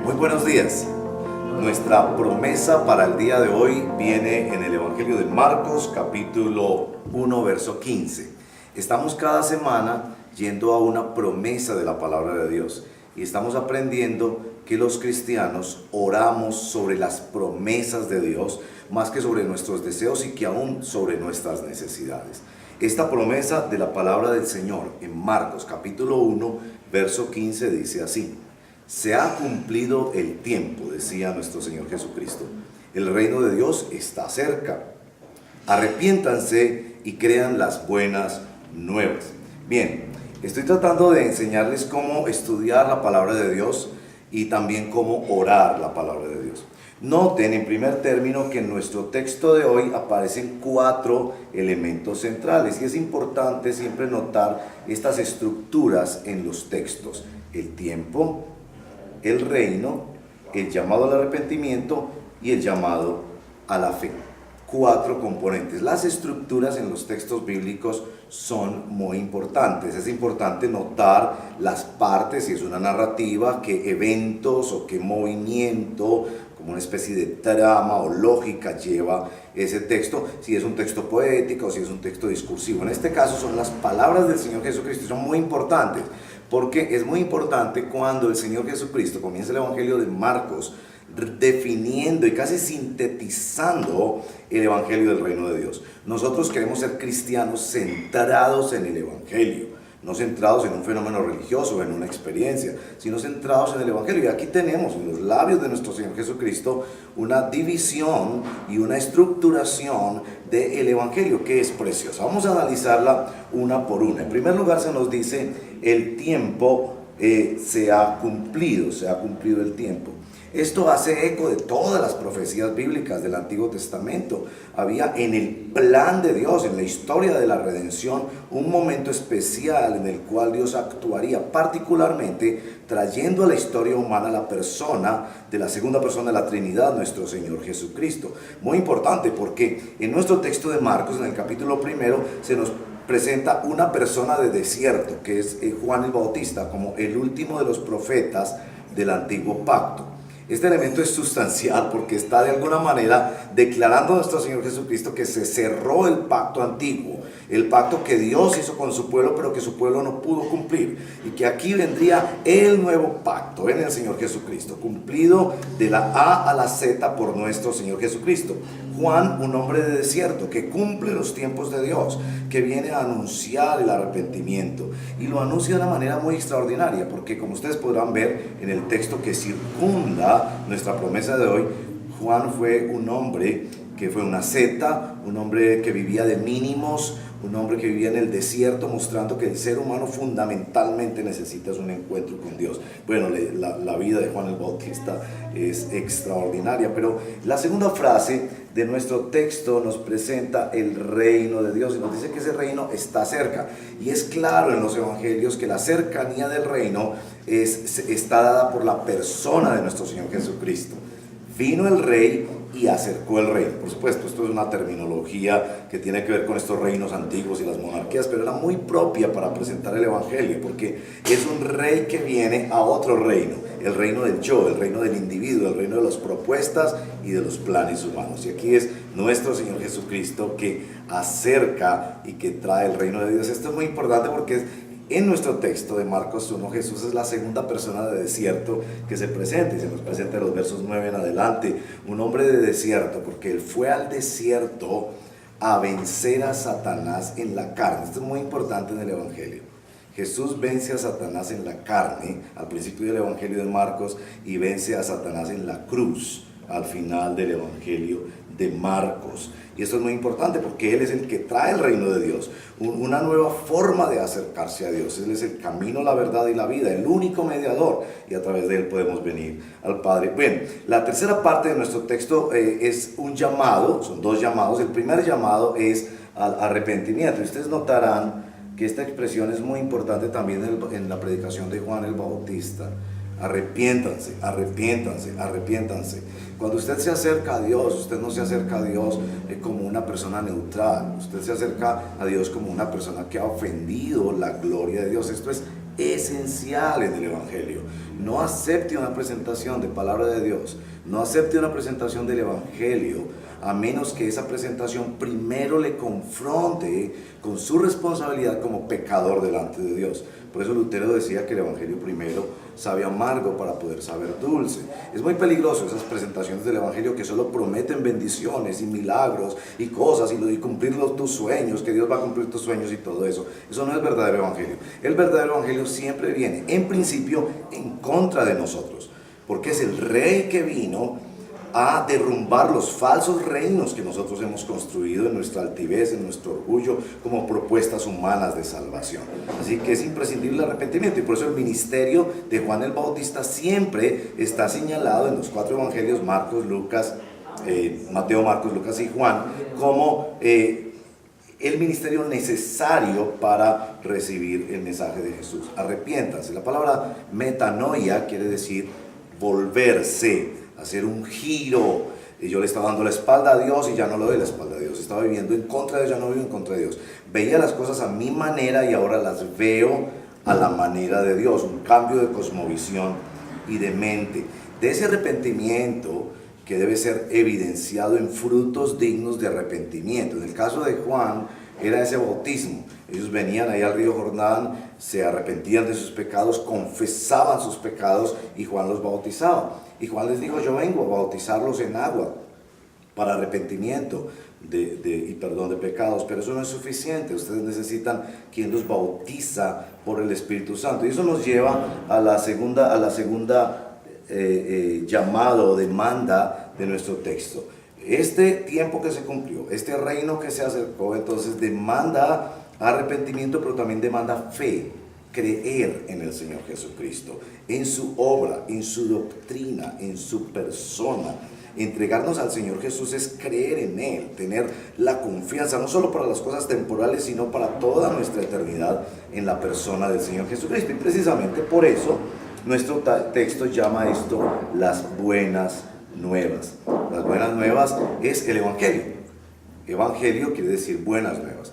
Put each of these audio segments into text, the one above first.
Muy buenos días. Nuestra promesa para el día de hoy viene en el Evangelio de Marcos, capítulo 1, verso 15. Estamos cada semana yendo a una promesa de la palabra de Dios y estamos aprendiendo que los cristianos oramos sobre las promesas de Dios más que sobre nuestros deseos y que aún sobre nuestras necesidades. Esta promesa de la palabra del Señor en Marcos capítulo 1, verso 15 dice así: se ha cumplido el tiempo, decía nuestro Señor Jesucristo. El reino de Dios está cerca. Arrepiéntanse y crean las buenas nuevas. Bien, estoy tratando de enseñarles cómo estudiar la palabra de Dios y también cómo orar la palabra de Dios. Noten en primer término que en nuestro texto de hoy aparecen 4 elementos centrales y es importante siempre notar estas estructuras en los textos: el tiempo, el reino, el llamado al arrepentimiento y el llamado a la fe. 4 componentes. Las estructuras en los textos bíblicos son muy importantes. Es importante notar las partes, si es una narrativa, qué eventos o qué movimiento, como una especie de trama o lógica lleva ese texto, si es un texto poético o si es un texto discursivo. En este caso son las palabras del Señor Jesucristo, son muy importantes, porque es muy importante cuando el Señor Jesucristo comienza el Evangelio de Marcos definiendo y casi sintetizando el Evangelio del Reino de Dios. Nosotros queremos ser cristianos centrados en el Evangelio, no centrados en un fenómeno religioso o en una experiencia, sino centrados en el Evangelio. Y aquí tenemos en los labios de nuestro Señor Jesucristo una división y una estructuración del Evangelio que es preciosa. Vamos a analizarla una por una. En primer lugar se nos dice: el tiempo se ha cumplido el tiempo. Esto hace eco de todas las profecías bíblicas del Antiguo Testamento. Había en el plan de Dios, en la historia de la redención, un momento especial en el cual Dios actuaría, particularmente trayendo a la historia humana la persona de la segunda persona de la Trinidad, nuestro Señor Jesucristo. Muy importante, porque en nuestro texto de Marcos, en el capítulo 1, se nos presenta una persona de desierto, que es Juan el Bautista, como el último de los profetas del Antiguo Pacto. Este elemento es sustancial porque está de alguna manera declarando a nuestro Señor Jesucristo que se cerró el pacto antiguo, el pacto que Dios hizo con su pueblo, pero que su pueblo no pudo cumplir, y que aquí vendría el nuevo pacto en el Señor Jesucristo, cumplido de la A a la Z por nuestro Señor Jesucristo. Juan, un hombre de desierto que cumple los tiempos de Dios, que viene a anunciar el arrepentimiento, y lo anuncia de una manera muy extraordinaria, porque como ustedes podrán ver en el texto que circunda nuestra promesa de hoy, Juan fue un hombre que fue una asceta, un hombre que vivía de mínimos, un hombre que vivía en el desierto, mostrando que el ser humano fundamentalmente necesita un encuentro con Dios. Bueno, la vida de Juan el Bautista es extraordinaria, pero la segunda frase de nuestro texto nos presenta el reino de Dios y nos dice que ese reino está cerca. Y es claro en los evangelios que la cercanía del reino está dada por la persona de nuestro Señor Jesucristo. Vino el rey y acercó el reino. Por supuesto, esto es una terminología que tiene que ver con estos reinos antiguos y las monarquías, pero era muy propia para presentar el evangelio, porque es un rey que viene a otro reino, el reino del yo, el reino del individuo, el reino de las propuestas y de los planes humanos. Y aquí es nuestro Señor Jesucristo que acerca y que trae el reino de Dios. Esto es muy importante porque en nuestro texto de Marcos 1, Jesús es la segunda persona de desierto que se presenta, y se nos presenta en los versos 9 en adelante, un hombre de desierto, porque él fue al desierto a vencer a Satanás en la carne. Esto es muy importante en el Evangelio. Jesús vence a Satanás en la carne al principio del Evangelio de Marcos y vence a Satanás en la cruz al final del Evangelio de Marcos. Y esto es muy importante porque Él es el que trae el reino de Dios, una nueva forma de acercarse a Dios. Él es el camino, la verdad y la vida, el único mediador, y a través de Él podemos venir al Padre. Bueno, la tercera parte de nuestro texto es un llamado, son 2 llamados. El primer llamado es al arrepentimiento. Y ustedes notarán que esta expresión es muy importante también en la predicación de Juan el Bautista. Arrepiéntanse, arrepiéntanse, arrepiéntanse. Cuando usted se acerca a Dios, usted no se acerca a Dios como una persona neutral. Usted se acerca a Dios como una persona que ha ofendido la gloria de Dios. Esto es esencial en el Evangelio. No acepte una presentación de palabra de Dios, no acepte una presentación del Evangelio, a menos que esa presentación primero le confronte con su responsabilidad como pecador delante de Dios. Por eso Lutero decía que el Evangelio primero sabe amargo para poder saber dulce. Es muy peligroso esas presentaciones del Evangelio que solo prometen bendiciones y milagros y cosas y cumplir tus sueños, que Dios va a cumplir tus sueños y todo eso. Eso no es el verdadero Evangelio. El verdadero Evangelio siempre viene, en principio, en contra de nosotros, porque es el Rey que vino a derrumbar los falsos reinos que nosotros hemos construido en nuestra altivez, en nuestro orgullo, como propuestas humanas de salvación. Así que es imprescindible el arrepentimiento, y por eso el ministerio de Juan el Bautista siempre está señalado en los 4 evangelios, Marcos, Lucas, Mateo, Marcos, Lucas y Juan, como el ministerio necesario para recibir el mensaje de Jesús. Arrepiéntanse. La palabra metanoia quiere decir volverse, hacer un giro. Y yo le estaba dando la espalda a Dios y ya no le doy la espalda a Dios. Estaba viviendo en contra de Dios, ya no vivo en contra de Dios. Veía las cosas a mi manera y ahora las veo a la manera de Dios. Un cambio de cosmovisión y de mente. De ese arrepentimiento que debe ser evidenciado en frutos dignos de arrepentimiento. En el caso de Juan era ese bautismo. Ellos venían ahí al río Jordán, se arrepentían de sus pecados, confesaban sus pecados y Juan los bautizaba. Y Juan les dijo: yo vengo a bautizarlos en agua para arrepentimiento y perdón de pecados, pero eso no es suficiente. Ustedes necesitan quien los bautiza por el Espíritu Santo. Y eso nos lleva a la segunda llamado o demanda de nuestro texto. Este tiempo que se cumplió, este reino que se acercó, entonces demanda arrepentimiento, pero también demanda fe, creer en el Señor Jesucristo, en su obra, en su doctrina, en su persona. Entregarnos al Señor Jesús es creer en Él, tener la confianza, no solo para las cosas temporales, sino para toda nuestra eternidad en la persona del Señor Jesucristo. Y precisamente por eso nuestro texto llama esto las buenas nuevas. Las buenas nuevas es el Evangelio. Evangelio quiere decir buenas nuevas,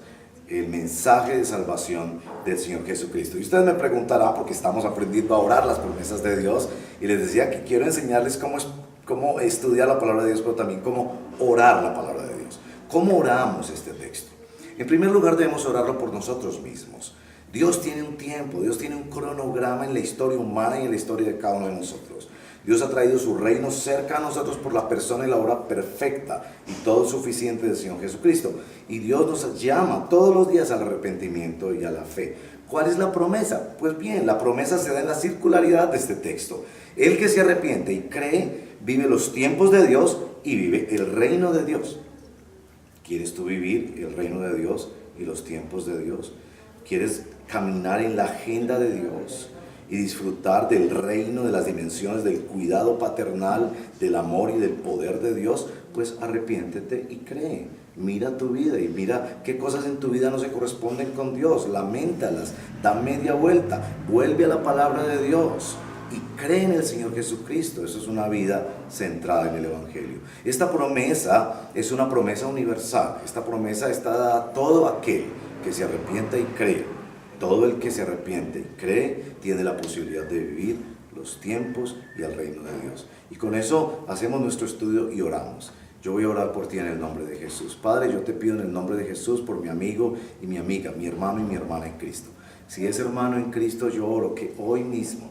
el mensaje de salvación del Señor Jesucristo. Y ustedes me preguntarán, porque estamos aprendiendo a orar las promesas de Dios, y les decía que quiero enseñarles cómo estudiar la palabra de Dios, pero también cómo orar la palabra de Dios. ¿Cómo oramos este texto? En primer lugar, debemos orarlo por nosotros mismos. Dios tiene un tiempo, Dios tiene un cronograma en la historia humana y en la historia de cada uno de nosotros. Dios ha traído su reino cerca a nosotros por la persona y la obra perfecta y todo suficiente del Señor Jesucristo. Y Dios nos llama todos los días al arrepentimiento y a la fe. ¿Cuál es la promesa? Pues bien, la promesa se da en la circularidad de este texto. El que se arrepiente y cree, vive los tiempos de Dios y vive el reino de Dios. ¿Quieres tú vivir el reino de Dios y los tiempos de Dios? ¿Quieres caminar en la agenda de Dios y disfrutar del reino, de las dimensiones, del cuidado paternal, del amor y del poder de Dios? Pues arrepiéntete y cree. Mira tu vida y mira qué cosas en tu vida no se corresponden con Dios. Laméntalas, da media vuelta, vuelve a la palabra de Dios y cree en el Señor Jesucristo. Eso es una vida centrada en el Evangelio. Esta promesa es una promesa universal. Esta promesa está dada a todo aquel que se arrepienta y cree. Todo el que se arrepiente y cree tiene la posibilidad de vivir los tiempos y el reino de Dios. Y con eso hacemos nuestro estudio y oramos. Yo voy a orar por ti en el nombre de Jesús. Padre, yo te pido en el nombre de Jesús por mi amigo y mi amiga, mi hermano y mi hermana en Cristo. Si es hermano en Cristo, yo oro que hoy mismo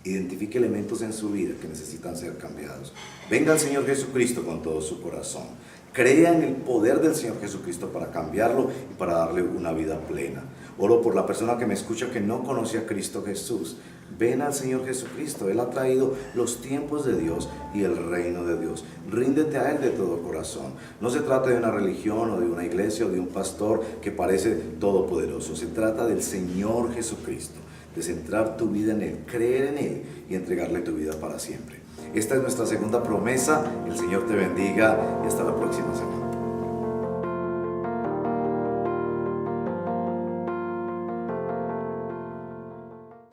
identifique elementos en su vida que necesitan ser cambiados. Venga al Señor Jesucristo con todo su corazón. Crea en el poder del Señor Jesucristo para cambiarlo y para darle una vida plena. Oro por la persona que me escucha que no conoce a Cristo Jesús. Ven al Señor Jesucristo. Él ha traído los tiempos de Dios y el reino de Dios. Ríndete a Él de todo corazón. No se trata de una religión o de una iglesia o de un pastor que parece todopoderoso. Se trata del Señor Jesucristo, de centrar tu vida en Él, creer en Él y entregarle tu vida para siempre. Esta es nuestra segunda promesa. El Señor te bendiga y hasta la próxima semana.